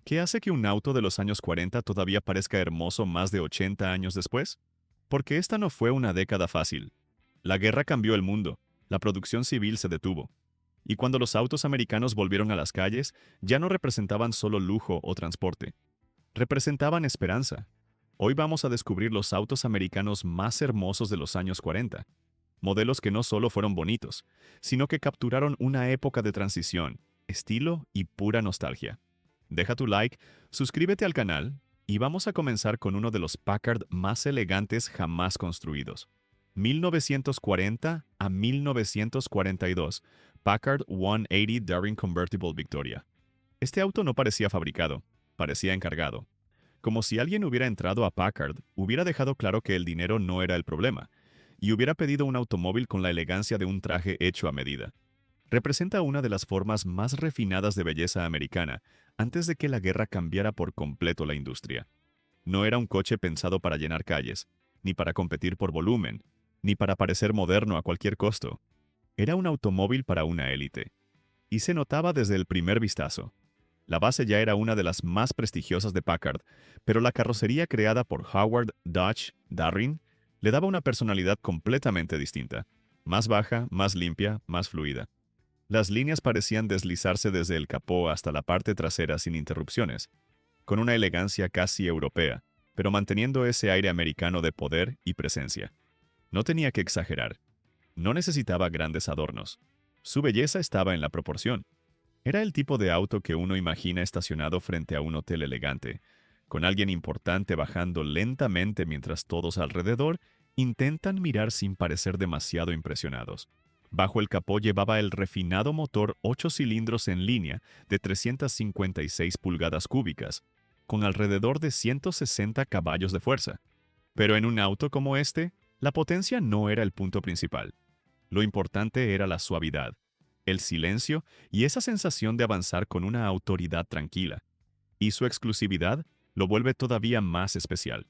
¿Qué hace que un auto de los años 40 todavía parezca hermoso más de 80 años después? Porque esta no fue una década fácil. La guerra cambió el mundo, la producción civil se detuvo, y cuando los autos americanos volvieron a las calles, ya no representaban solo lujo o transporte, representaban esperanza. Hoy vamos a descubrir los autos americanos más hermosos de los años 40, modelos que no solo fueron bonitos, sino que capturaron una época de transición, estilo y pura nostalgia. Deja tu like, suscríbete al canal y vamos a comenzar con uno de los Packard más elegantes jamás construidos. 1940 a 1942, Packard 180 Daring Convertible Victoria. Este auto no parecía fabricado, parecía encargado. Como si alguien hubiera entrado a Packard, hubiera dejado claro que el dinero no era el problema, y hubiera pedido un automóvil con la elegancia de un traje hecho a medida. Representa una de las formas más refinadas de belleza americana, antes de que la guerra cambiara por completo la industria. No era un coche pensado para llenar calles, ni para competir por volumen, ni para parecer moderno a cualquier costo. Era un automóvil para una élite. Y se notaba desde el primer vistazo. La base ya era una de las más prestigiosas de Packard, pero la carrocería creada por Howard Dodge Darring le daba una personalidad completamente distinta. Más baja, más limpia, más fluida. Las líneas parecían deslizarse desde el capó hasta la parte trasera sin interrupciones, con una elegancia casi europea, pero manteniendo ese aire americano de poder y presencia. No tenía que exagerar. No necesitaba grandes adornos. Su belleza estaba en la proporción. Era el tipo de auto que uno imagina estacionado frente a un hotel elegante, con alguien importante bajando lentamente mientras todos alrededor intentan mirar sin parecer demasiado impresionados. Bajo el capó llevaba el refinado motor 8 cilindros en línea de 356 pulgadas cúbicas, con alrededor de 160 caballos de fuerza. Pero en un auto como este, la potencia no era el punto principal. Lo importante era la suavidad, el silencio y esa sensación de avanzar con una autoridad tranquila. Y su exclusividad lo vuelve todavía más especial.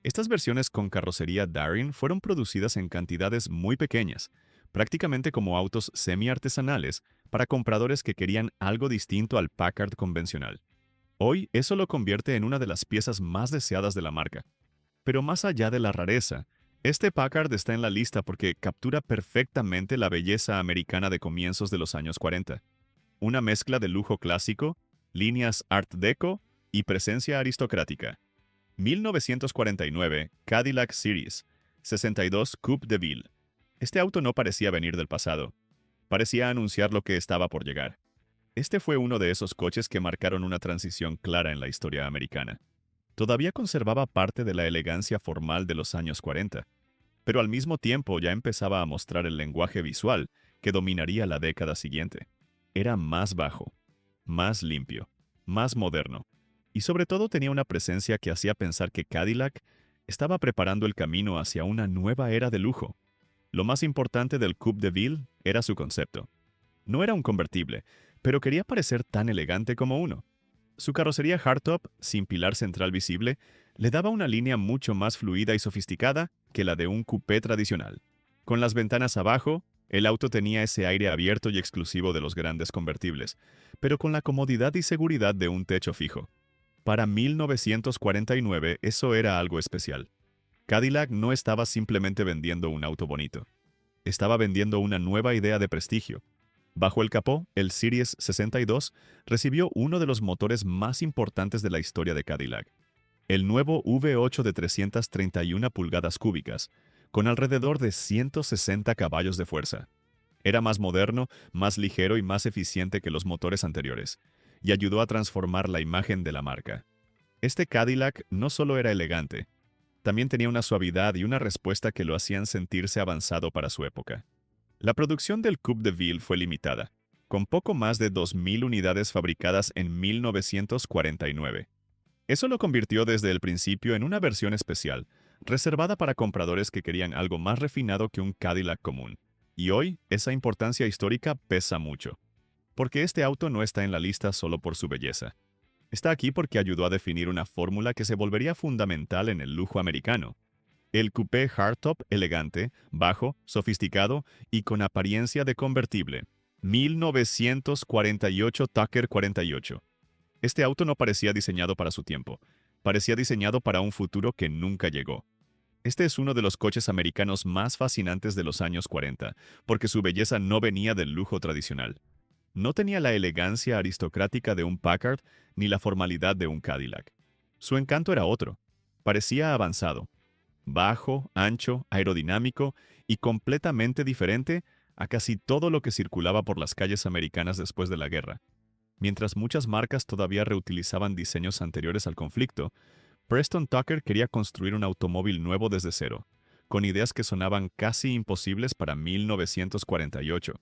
Estas versiones con carrocería Darring fueron producidas en cantidades muy pequeñas, prácticamente como autos semi-artesanales para compradores que querían algo distinto al Packard convencional. Hoy eso lo convierte en una de las piezas más deseadas de la marca. Pero más allá de la rareza, este Packard está en la lista porque captura perfectamente la belleza americana de comienzos de los años 40. Una mezcla de lujo clásico, líneas Art Deco y presencia aristocrática. 1949 Cadillac Series 62 Coupe de Ville. Este auto no parecía venir del pasado. Parecía anunciar lo que estaba por llegar. Este fue uno de esos coches que marcaron una transición clara en la historia americana. Todavía conservaba parte de la elegancia formal de los años 40, pero al mismo tiempo ya empezaba a mostrar el lenguaje visual que dominaría la década siguiente. Era más bajo, más limpio, más moderno, y sobre todo tenía una presencia que hacía pensar que Cadillac estaba preparando el camino hacia una nueva era de lujo. Lo más importante del Coupe de Ville era su concepto. No era un convertible, pero quería parecer tan elegante como uno. Su carrocería hardtop, sin pilar central visible, le daba una línea mucho más fluida y sofisticada que la de un coupé tradicional. Con las ventanas abajo, el auto tenía ese aire abierto y exclusivo de los grandes convertibles, pero con la comodidad y seguridad de un techo fijo. Para 1949 eso era algo especial. Cadillac no estaba simplemente vendiendo un auto bonito. Estaba vendiendo una nueva idea de prestigio. Bajo el capó, el Series 62 recibió uno de los motores más importantes de la historia de Cadillac. El nuevo V8 de 331 pulgadas cúbicas, con alrededor de 160 caballos de fuerza. Era más moderno, más ligero y más eficiente que los motores anteriores, y ayudó a transformar la imagen de la marca. Este Cadillac no solo era elegante, también tenía una suavidad y una respuesta que lo hacían sentirse avanzado para su época. La producción del Coupe de Ville fue limitada, con poco más de 2.000 unidades fabricadas en 1949. Eso lo convirtió desde el principio en una versión especial, reservada para compradores que querían algo más refinado que un Cadillac común. Y hoy, esa importancia histórica pesa mucho. Porque este auto no está en la lista solo por su belleza. Está aquí porque ayudó a definir una fórmula que se volvería fundamental en el lujo americano. El coupé hardtop elegante, bajo, sofisticado y con apariencia de convertible. 1948 Tucker 48. Este auto no parecía diseñado para su tiempo, parecía diseñado para un futuro que nunca llegó. Este es uno de los coches americanos más fascinantes de los años 40, porque su belleza no venía del lujo tradicional. No tenía la elegancia aristocrática de un Packard ni la formalidad de un Cadillac. Su encanto era otro. Parecía avanzado, bajo, ancho, aerodinámico y completamente diferente a casi todo lo que circulaba por las calles americanas después de la guerra. Mientras muchas marcas todavía reutilizaban diseños anteriores al conflicto, Preston Tucker quería construir un automóvil nuevo desde cero, con ideas que sonaban casi imposibles para 1948.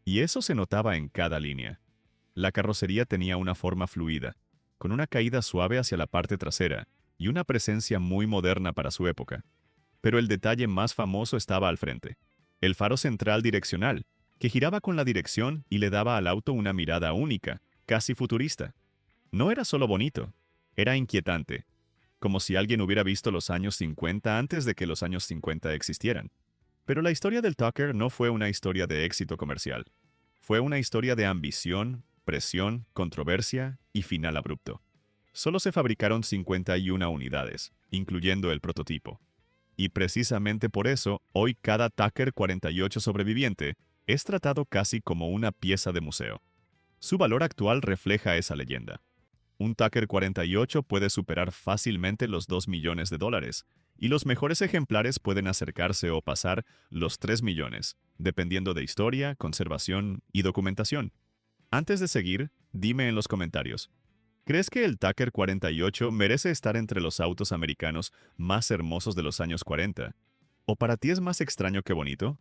Y eso se notaba en cada línea. La carrocería tenía una forma fluida, con una caída suave hacia la parte trasera y una presencia muy moderna para su época. Pero el detalle más famoso estaba al frente: el faro central direccional, que giraba con la dirección y le daba al auto una mirada única, casi futurista. No era solo bonito, era inquietante, como si alguien hubiera visto los años 50 antes de que los años 50 existieran. Pero la historia del Tucker no fue una historia de éxito comercial. Fue una historia de ambición, presión, controversia y final abrupto. Solo se fabricaron 51 unidades, incluyendo el prototipo. Y precisamente por eso, hoy cada Tucker 48 sobreviviente es tratado casi como una pieza de museo. Su valor actual refleja esa leyenda. Un Tucker 48 puede superar fácilmente los $2 millones, y los mejores ejemplares pueden acercarse o pasar los 3 millones, dependiendo de historia, conservación y documentación. Antes de seguir, dime en los comentarios, ¿crees que el Tucker 48 merece estar entre los autos americanos más hermosos de los años 40? ¿O para ti es más extraño que bonito?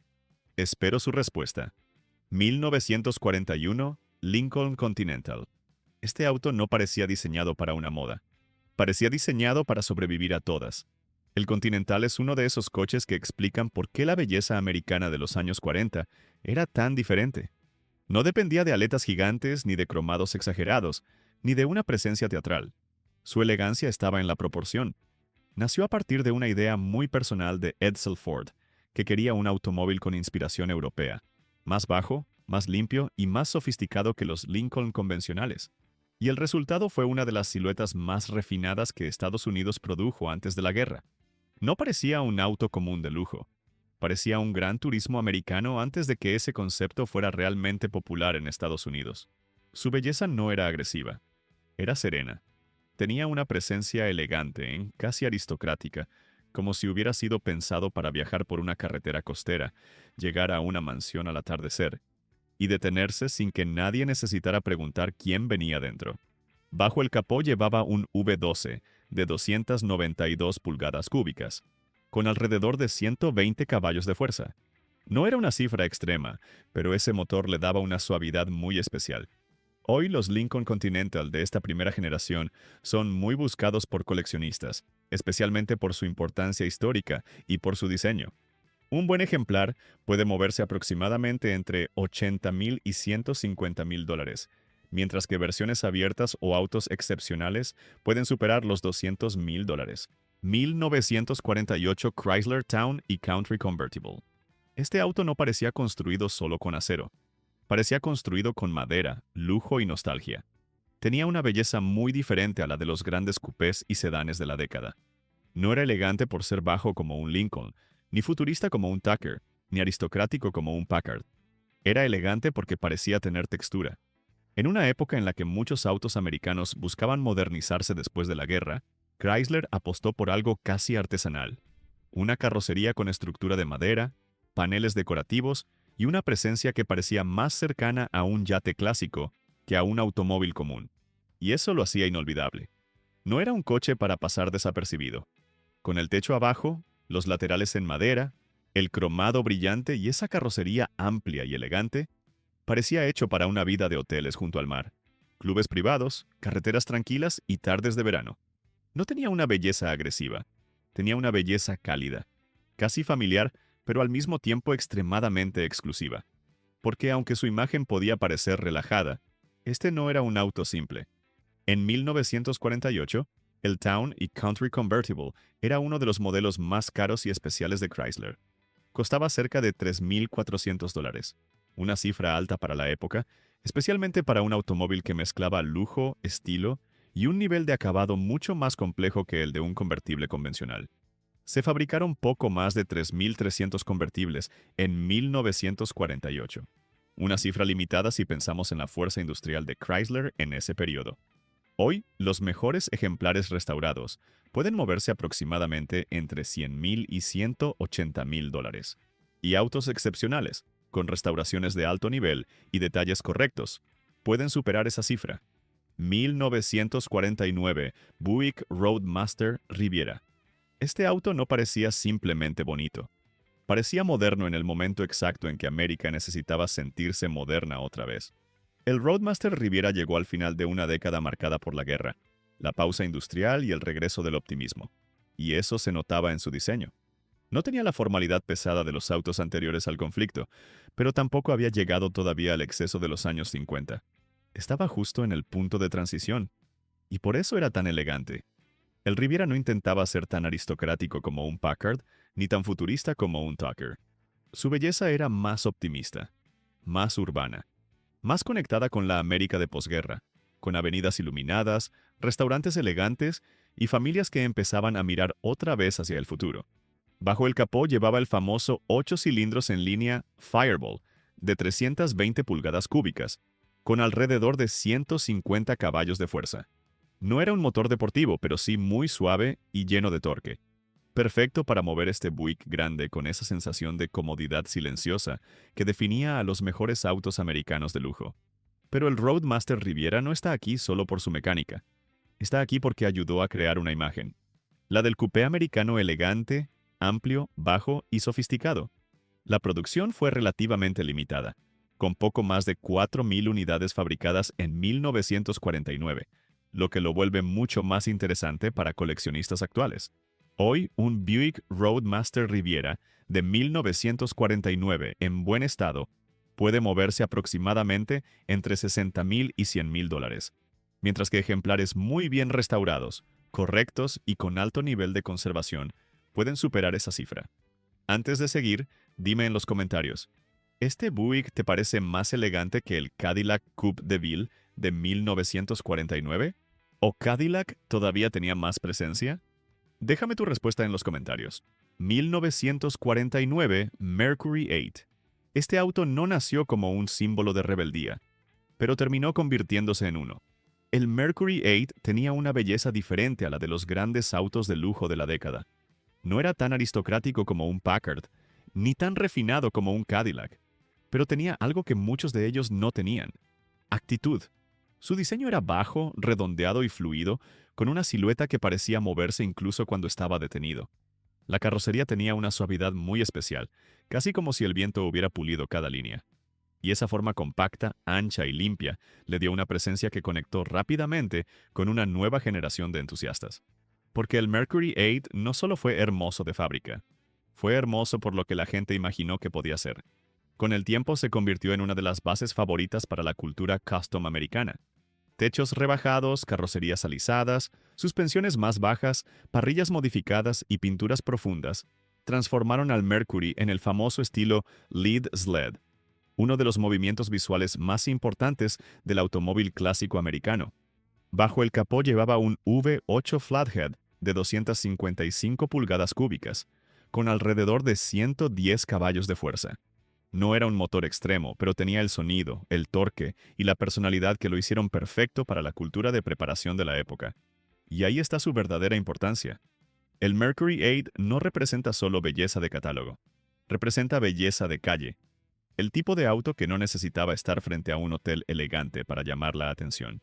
Espero su respuesta. 1941, Lincoln Continental. Este auto no parecía diseñado para una moda. Parecía diseñado para sobrevivir a todas. El Continental es uno de esos coches que explican por qué la belleza americana de los años 40 era tan diferente. No dependía de aletas gigantes, ni de cromados exagerados, ni de una presencia teatral. Su elegancia estaba en la proporción. Nació a partir de una idea muy personal de Edsel Ford, que quería un automóvil con inspiración europea, más bajo, más limpio y más sofisticado que los Lincoln convencionales. Y el resultado fue una de las siluetas más refinadas que Estados Unidos produjo antes de la guerra. No parecía un auto común de lujo. Parecía un gran turismo americano antes de que ese concepto fuera realmente popular en Estados Unidos. Su belleza no era agresiva, era serena. Tenía una presencia elegante, casi aristocrática, como si hubiera sido pensado para viajar por una carretera costera, llegar a una mansión al atardecer y detenerse sin que nadie necesitara preguntar quién venía dentro. Bajo el capó llevaba un V12 de 292 pulgadas cúbicas, con alrededor de 120 caballos de fuerza. No era una cifra extrema, pero ese motor le daba una suavidad muy especial. Hoy los Lincoln Continental de esta primera generación son muy buscados por coleccionistas, especialmente por su importancia histórica y por su diseño. Un buen ejemplar puede moverse aproximadamente entre $80,000 y $150,000, mientras que versiones abiertas o autos excepcionales pueden superar los $200,000. 1948 Chrysler Town y Country Convertible. Este auto no parecía construido solo con acero. Parecía construido con madera, lujo y nostalgia. Tenía una belleza muy diferente a la de los grandes coupés y sedanes de la década. No era elegante por ser bajo como un Lincoln, ni futurista como un Tucker, ni aristocrático como un Packard. Era elegante porque parecía tener textura. En una época en la que muchos autos americanos buscaban modernizarse después de la guerra, Chrysler apostó por algo casi artesanal. Una carrocería con estructura de madera, paneles decorativos y una presencia que parecía más cercana a un yate clásico que a un automóvil común. Y eso lo hacía inolvidable. No era un coche para pasar desapercibido. Con el techo abajo, los laterales en madera, el cromado brillante y esa carrocería amplia y elegante, parecía hecho para una vida de hoteles junto al mar, clubes privados, carreteras tranquilas y tardes de verano. No tenía una belleza agresiva, tenía una belleza cálida, casi familiar, pero al mismo tiempo extremadamente exclusiva. Porque aunque su imagen podía parecer relajada, este no era un auto simple. En 1948, el Town y Country Convertible era uno de los modelos más caros y especiales de Chrysler. Costaba cerca de $3,400, una cifra alta para la época, especialmente para un automóvil que mezclaba lujo, estilo y un nivel de acabado mucho más complejo que el de un convertible convencional. Se fabricaron poco más de 3.300 convertibles en 1948, una cifra limitada si pensamos en la fuerza industrial de Chrysler en ese periodo. Hoy, los mejores ejemplares restaurados pueden moverse aproximadamente entre $100,000 y $180,000, y autos excepcionales, con restauraciones de alto nivel y detalles correctos, pueden superar esa cifra. 1949 Buick Roadmaster Riviera. Este auto no parecía simplemente bonito. Parecía moderno en el momento exacto en que América necesitaba sentirse moderna otra vez. El Roadmaster Riviera llegó al final de una década marcada por la guerra, la pausa industrial y el regreso del optimismo. Y eso se notaba en su diseño. No tenía la formalidad pesada de los autos anteriores al conflicto, pero tampoco había llegado todavía al exceso de los años 50. Estaba justo en el punto de transición, y por eso era tan elegante. El Riviera no intentaba ser tan aristocrático como un Packard, ni tan futurista como un Tucker. Su belleza era más optimista, más urbana, más conectada con la América de posguerra, con avenidas iluminadas, restaurantes elegantes y familias que empezaban a mirar otra vez hacia el futuro. Bajo el capó llevaba el famoso 8 cilindros en línea Fireball, de 320 pulgadas cúbicas, con alrededor de 150 caballos de fuerza. No era un motor deportivo, pero sí muy suave y lleno de torque. Perfecto para mover este Buick grande con esa sensación de comodidad silenciosa que definía a los mejores autos americanos de lujo. Pero el Roadmaster Riviera no está aquí solo por su mecánica. Está aquí porque ayudó a crear una imagen. La del coupé americano elegante, amplio, bajo y sofisticado. La producción fue relativamente limitada, con poco más de 4.000 unidades fabricadas en 1949, lo que lo vuelve mucho más interesante para coleccionistas actuales. Hoy, un Buick Roadmaster Riviera de 1949 en buen estado puede moverse aproximadamente entre $60,000 y $100,000, mientras que ejemplares muy bien restaurados, correctos y con alto nivel de conservación pueden superar esa cifra. Antes de seguir, dime en los comentarios, ¿este Buick te parece más elegante que el Cadillac Coupe de Ville de 1949? ¿O Cadillac todavía tenía más presencia? Déjame tu respuesta en los comentarios. 1949 Mercury 8. Este auto no nació como un símbolo de rebeldía, pero terminó convirtiéndose en uno. El Mercury 8 tenía una belleza diferente a la de los grandes autos de lujo de la década. No era tan aristocrático como un Packard, ni tan refinado como un Cadillac, pero tenía algo que muchos de ellos no tenían: actitud. Su diseño era bajo, redondeado y fluido, con una silueta que parecía moverse incluso cuando estaba detenido. La carrocería tenía una suavidad muy especial, casi como si el viento hubiera pulido cada línea. Y esa forma compacta, ancha y limpia le dio una presencia que conectó rápidamente con una nueva generación de entusiastas. Porque el Mercury 8 no solo fue hermoso de fábrica, fue hermoso por lo que la gente imaginó que podía ser. Con el tiempo se convirtió en una de las bases favoritas para la cultura custom americana. Techos rebajados, carrocerías alisadas, suspensiones más bajas, parrillas modificadas y pinturas profundas transformaron al Mercury en el famoso estilo lead sled, uno de los movimientos visuales más importantes del automóvil clásico americano. Bajo el capó llevaba un V8 Flathead de 255 pulgadas cúbicas, con alrededor de 110 caballos de fuerza. No era un motor extremo, pero tenía el sonido, el torque y la personalidad que lo hicieron perfecto para la cultura de preparación de la época. Y ahí está su verdadera importancia. El Mercury 8 no representa solo belleza de catálogo, representa belleza de calle. El tipo de auto que no necesitaba estar frente a un hotel elegante para llamar la atención.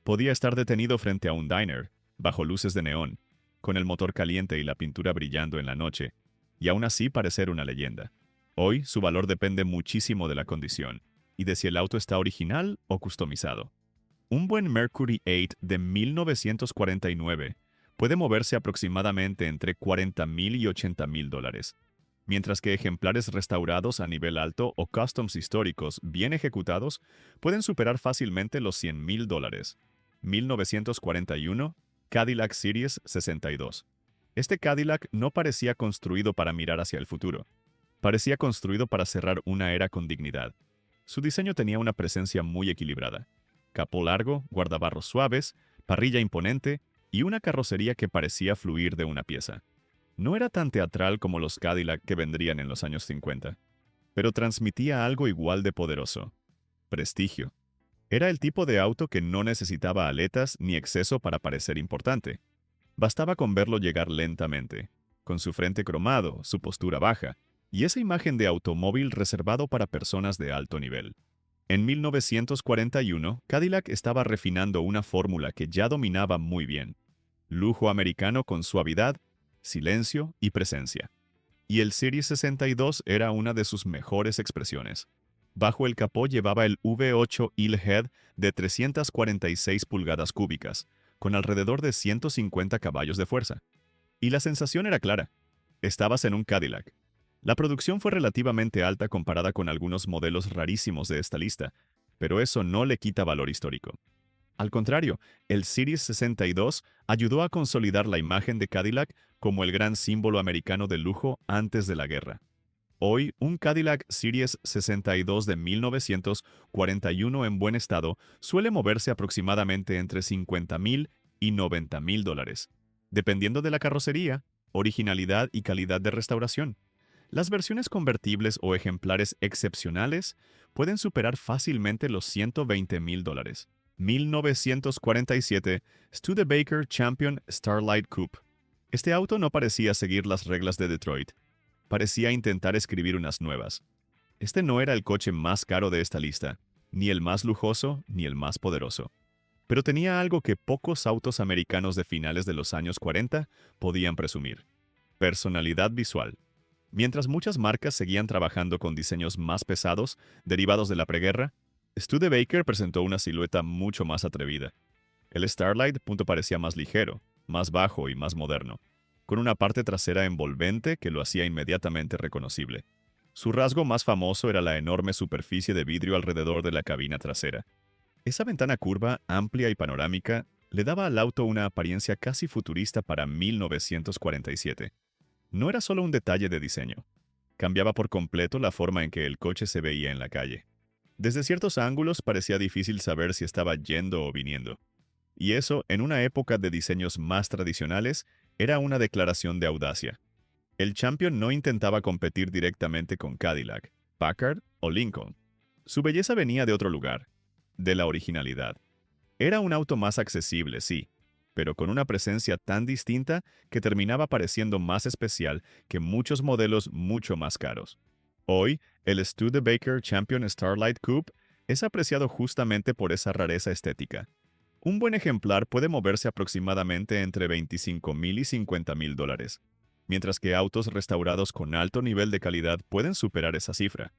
Podía estar detenido frente a un diner, bajo luces de neón, con el motor caliente y la pintura brillando en la noche, y aún así parecer una leyenda. Hoy, su valor depende muchísimo de la condición y de si el auto está original o customizado. Un buen Mercury 8 de 1949 puede moverse aproximadamente entre $40,000 y $80,000, mientras que ejemplares restaurados a nivel alto o customs históricos bien ejecutados pueden superar fácilmente los $100,000. 1941 Cadillac Series 62. Este Cadillac no parecía construido para mirar hacia el futuro. Parecía construido para cerrar una era con dignidad. Su diseño tenía una presencia muy equilibrada. Capó largo, guardabarros suaves, parrilla imponente y una carrocería que parecía fluir de una pieza. No era tan teatral como los Cadillac que vendrían en los años 50, pero transmitía algo igual de poderoso: prestigio. Era el tipo de auto que no necesitaba aletas ni exceso para parecer importante. Bastaba con verlo llegar lentamente, con su frente cromado, su postura baja, y esa imagen de automóvil reservado para personas de alto nivel. En 1941, Cadillac estaba refinando una fórmula que ya dominaba muy bien: lujo americano con suavidad, silencio y presencia. Y el Series 62 era una de sus mejores expresiones. Bajo el capó llevaba el V8 Hillhead de 346 pulgadas cúbicas, con alrededor de 150 caballos de fuerza. Y la sensación era clara: estabas en un Cadillac. La producción fue relativamente alta comparada con algunos modelos rarísimos de esta lista, pero eso no le quita valor histórico. Al contrario, el Series 62 ayudó a consolidar la imagen de Cadillac como el gran símbolo americano de lujo antes de la guerra. Hoy, un Cadillac Series 62 de 1941 en buen estado suele moverse aproximadamente entre $50,000 y $90,000, dependiendo de la carrocería, originalidad y calidad de restauración. Las versiones convertibles o ejemplares excepcionales pueden superar fácilmente los $120,000. 1947 Studebaker Champion Starlight Coupe. Este auto no parecía seguir las reglas de Detroit. Parecía intentar escribir unas nuevas. Este no era el coche más caro de esta lista, ni el más lujoso, ni el más poderoso. Pero tenía algo que pocos autos americanos de finales de los años 40 podían presumir: personalidad visual. Mientras muchas marcas seguían trabajando con diseños más pesados, derivados de la preguerra, Studebaker presentó una silueta mucho más atrevida. El Starlight parecía más ligero, más bajo y más moderno, con una parte trasera envolvente que lo hacía inmediatamente reconocible. Su rasgo más famoso era la enorme superficie de vidrio alrededor de la cabina trasera. Esa ventana curva, amplia y panorámica, le daba al auto una apariencia casi futurista para 1947. No era solo un detalle de diseño. Cambiaba por completo la forma en que el coche se veía en la calle. Desde ciertos ángulos parecía difícil saber si estaba yendo o viniendo. Y eso, en una época de diseños más tradicionales, era una declaración de audacia. El Champion no intentaba competir directamente con Cadillac, Packard o Lincoln. Su belleza venía de otro lugar: de la originalidad. Era un auto más accesible, sí, pero con una presencia tan distinta que terminaba pareciendo más especial que muchos modelos mucho más caros. Hoy, el Studebaker Champion Starlight Coupe es apreciado justamente por esa rareza estética. Un buen ejemplar puede moverse aproximadamente entre $25,000 y $50,000, mientras que autos restaurados con alto nivel de calidad pueden superar esa cifra.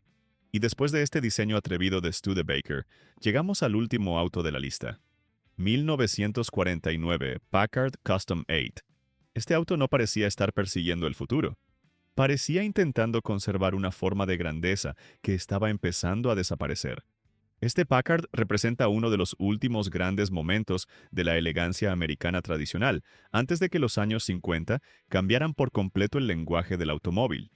Y después de este diseño atrevido de Studebaker, llegamos al último auto de la lista: 1949 Packard Custom 8. Este auto no parecía estar persiguiendo el futuro. Parecía intentando conservar una forma de grandeza que estaba empezando a desaparecer. Este Packard representa uno de los últimos grandes momentos de la elegancia americana tradicional, antes de que los años 50 cambiaran por completo el lenguaje del automóvil.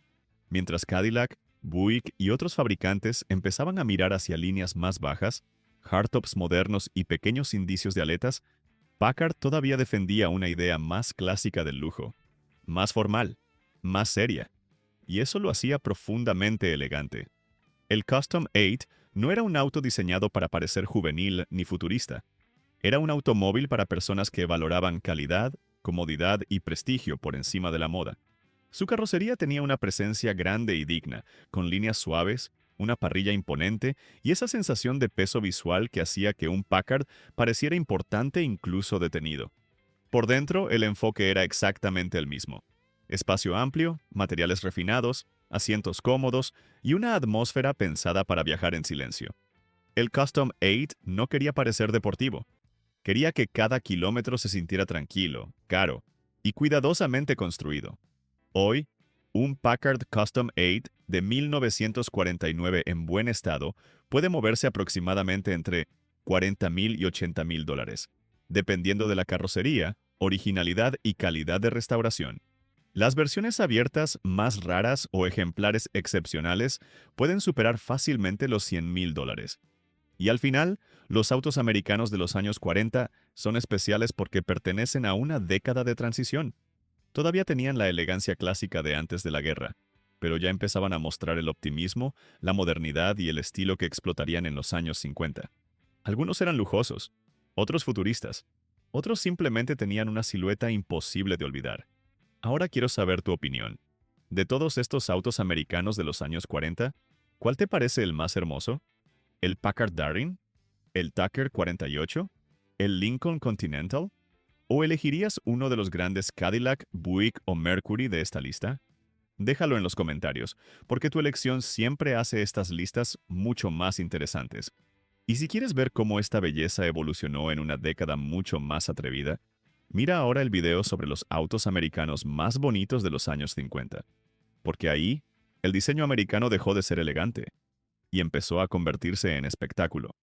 Mientras Cadillac, Buick y otros fabricantes empezaban a mirar hacia líneas más bajas, hardtops modernos y pequeños indicios de aletas, Packard todavía defendía una idea más clásica del lujo: más formal, más seria. Y eso lo hacía profundamente elegante. El Custom 8 no era un auto diseñado para parecer juvenil ni futurista. Era un automóvil para personas que valoraban calidad, comodidad y prestigio por encima de la moda. Su carrocería tenía una presencia grande y digna, con líneas suaves, una parrilla imponente y esa sensación de peso visual que hacía que un Packard pareciera importante e incluso detenido. Por dentro, el enfoque era exactamente el mismo: espacio amplio, materiales refinados, asientos cómodos y una atmósfera pensada para viajar en silencio. El Custom 8 no quería parecer deportivo. Quería que cada kilómetro se sintiera tranquilo, caro y cuidadosamente construido. Hoy, un Packard Custom 8 de 1949 en buen estado puede moverse aproximadamente entre $40,000 y $80,000, dependiendo de la carrocería, originalidad y calidad de restauración. Las versiones abiertas más raras o ejemplares excepcionales pueden superar fácilmente los $100,000. Y al final, los autos americanos de los años 40 son especiales porque pertenecen a una década de transición. Todavía tenían la elegancia clásica de antes de la guerra, pero ya empezaban a mostrar el optimismo, la modernidad y el estilo que explotarían en los años 50. Algunos eran lujosos, otros futuristas, otros simplemente tenían una silueta imposible de olvidar. Ahora quiero saber tu opinión. De todos estos autos americanos de los años 40, ¿cuál te parece el más hermoso? ¿El Packard Darring? ¿El Tucker 48? ¿El Lincoln Continental? ¿O elegirías uno de los grandes Cadillac, Buick o Mercury de esta lista? Déjalo en los comentarios, porque tu elección siempre hace estas listas mucho más interesantes. Y si quieres ver cómo esta belleza evolucionó en una década mucho más atrevida, mira ahora el video sobre los autos americanos más bonitos de los años 50, porque ahí el diseño americano dejó de ser elegante y empezó a convertirse en espectáculo.